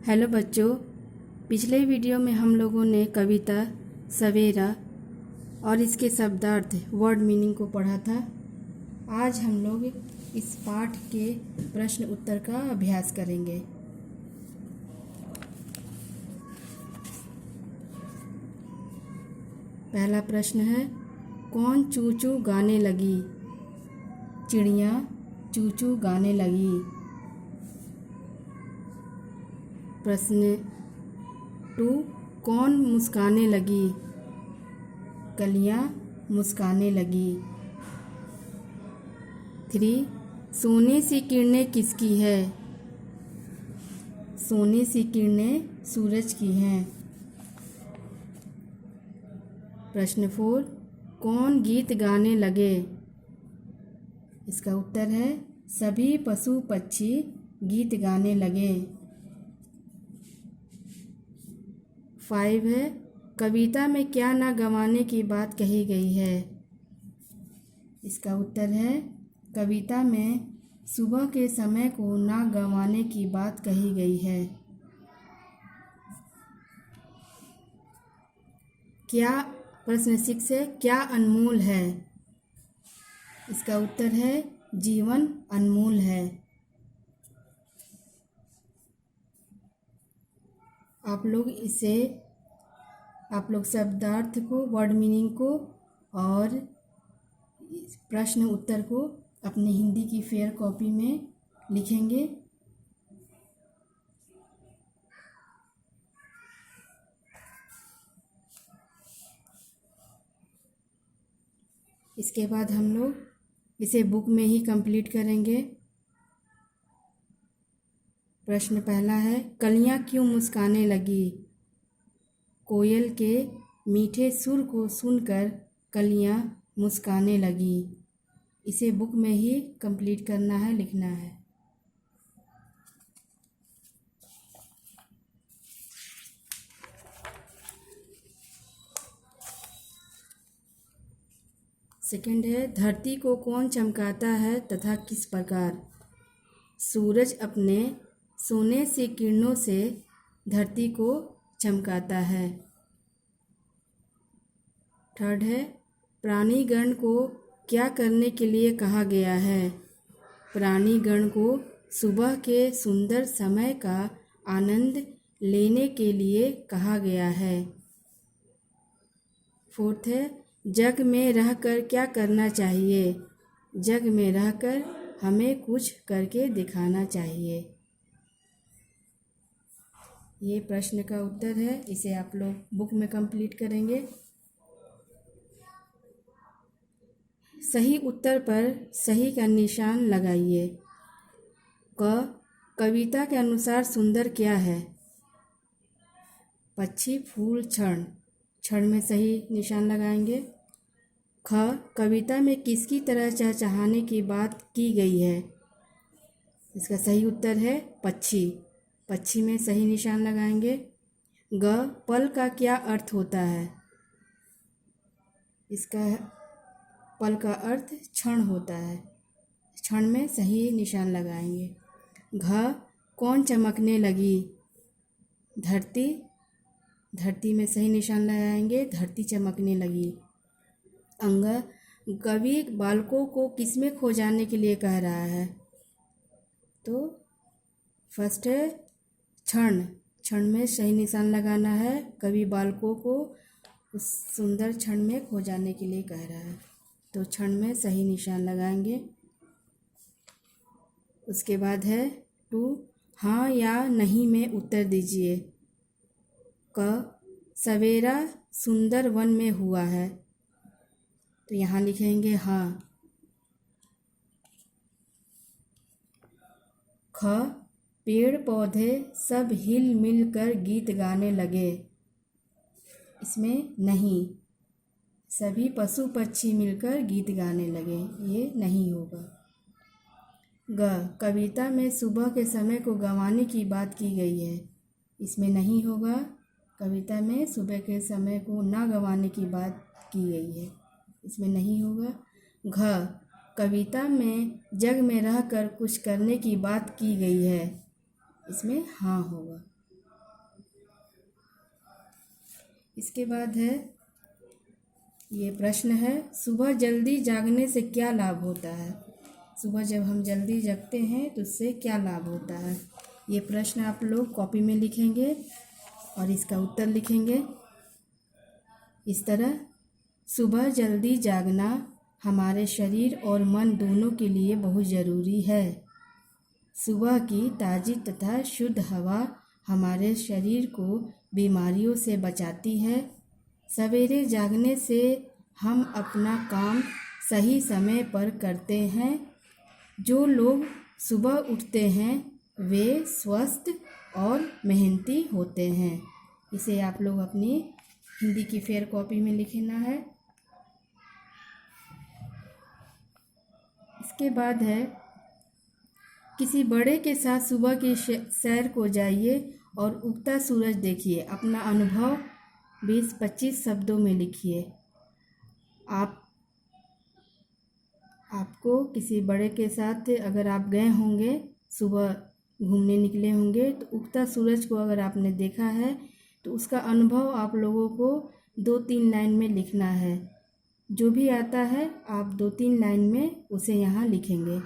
Hello बच्चों, पिछले video में हम लोगों ने कविता सवेरा और इसके शब्दार्थ वर्ड मीनिंग को पढ़ा था। आज हम लोग इस पाठ के प्रश्न उत्तर का अभ्यास करेंगे। पहला प्रश्न है, कौन चू चू गाने लगी? चिड़िया चू चू गाने लगी। प्रश्न 2, कौन मुस्काने लगी? कलियां मुस्काने लगी। 3, सोने सी किरणें किसकी है? सोने सी किरणें सूरज की हैं। प्रश्न 4, कौन गीत गाने लगे? इसका उत्तर है सभी पशु पक्षी गीत गाने लगे। 5 है, कविता में क्या ना गंवाने की बात कही गई है? इसका उत्तर है कविता में सुबह के समय को ना गंवाने की बात कही गई है। क्या प्रश्न 6 है, क्या अनमोल है? इसका उत्तर है जीवन अनमोल है। आप लोग शब्दार्थ को, वर्ड मीनिंग को और प्रश्न उत्तर को अपने हिंदी की फेयर कॉपी में लिखेंगे। इसके बाद हम लोग इसे बुक में ही कंप्लीट करेंगे। प्रश्न पहला है, कलियां क्यों मुस्काने लगी? कोयल के मीठे सुर को सुनकर कलियां मुस्काने लगी। इसे बुक में ही कंप्लीट करना है, लिखना है। सेकंड है, धरती को कौन चमकाता है तथा किस प्रकार? सूरज अपने सोने सी किरणों से धरती को चमकाता है। थर्ड है, प्राणीगण को क्या करने के लिए कहा गया है? प्राणीगण को सुबह के सुंदर समय का आनंद लेने के लिए कहा गया है। फोर्थ है, जग में रहकर क्या करना चाहिए? जग में रहकर हमें कुछ करके दिखाना चाहिए। ये प्रश्न का उत्तर है, इसे आप लोग बुक में कंप्लीट करेंगे। सही उत्तर पर सही का निशान लगाइए। कविता के अनुसार सुंदर क्या है? पक्षी, फूल, क्षण। क्षण में सही निशान लगाएंगे। कविता में किसकी तरह चहचहाने की बात की गई है? इसका सही उत्तर है पक्षी। पक्षी में सही निशान लगाएंगे। पल का क्या अर्थ होता है? इसका पल का अर्थ क्षण होता है। क्षण में सही निशान लगाएंगे। कौन चमकने लगी? धरती। धरती में सही निशान लगाएंगे, धरती चमकने लगी। कवि बालकों को किसमें खो जाने के लिए कह रहा है? तो फर्स्ट है क्षण। क्षण में सही निशान लगाना है। कवि बालकों को उस सुंदर क्षण में खो जाने के लिए कह रहा है, तो क्षण में सही निशान लगाएंगे। उसके बाद है 2, हाँ या नहीं में उत्तर दीजिए। सवेरा सुंदर वन में हुआ है, तो यहाँ लिखेंगे हाँ। पेड़ पौधे सब हिल मिल कर गीत गाने लगे, इसमें नहीं। सभी पशु पक्षी मिलकर गीत गाने लगे, ये नहीं होगा। कविता में सुबह के समय को गंवाने की बात की गई है, इसमें नहीं होगा। कविता में सुबह के समय को ना गंवाने की बात की गई है, इसमें नहीं होगा। कविता में जग में रहकर कुछ करने की बात की गई है, इसमें हाँ होगा। इसके बाद है ये प्रश्न है, सुबह जल्दी जागने से क्या लाभ होता है? सुबह जब हम जल्दी जगते हैं तो उससे क्या लाभ होता है? ये प्रश्न आप लोग कॉपी में लिखेंगे और इसका उत्तर लिखेंगे इस तरह। सुबह जल्दी जागना हमारे शरीर और मन दोनों के लिए बहुत ज़रूरी है। सुबह की ताज़ी तथा शुद्ध हवा हमारे शरीर को बीमारियों से बचाती है। सवेरे जागने से हम अपना काम सही समय पर करते हैं। जो लोग सुबह उठते हैं वे स्वस्थ और मेहनती होते हैं। इसे आप लोग अपनी हिंदी की फेयर कॉपी में लिखना है। इसके बाद है, किसी बड़े के साथ सुबह की सैर को जाइए और उगता सूरज देखिए। अपना अनुभव 20-25 शब्दों में लिखिए। आपको किसी बड़े के साथ अगर आप गए होंगे, सुबह घूमने निकले होंगे, तो उगता सूरज को अगर आपने देखा है तो उसका अनुभव आप लोगों को 2-3 लाइन में लिखना है। जो भी आता है आप 2-3 लाइन में उसे यहाँ लिखेंगे।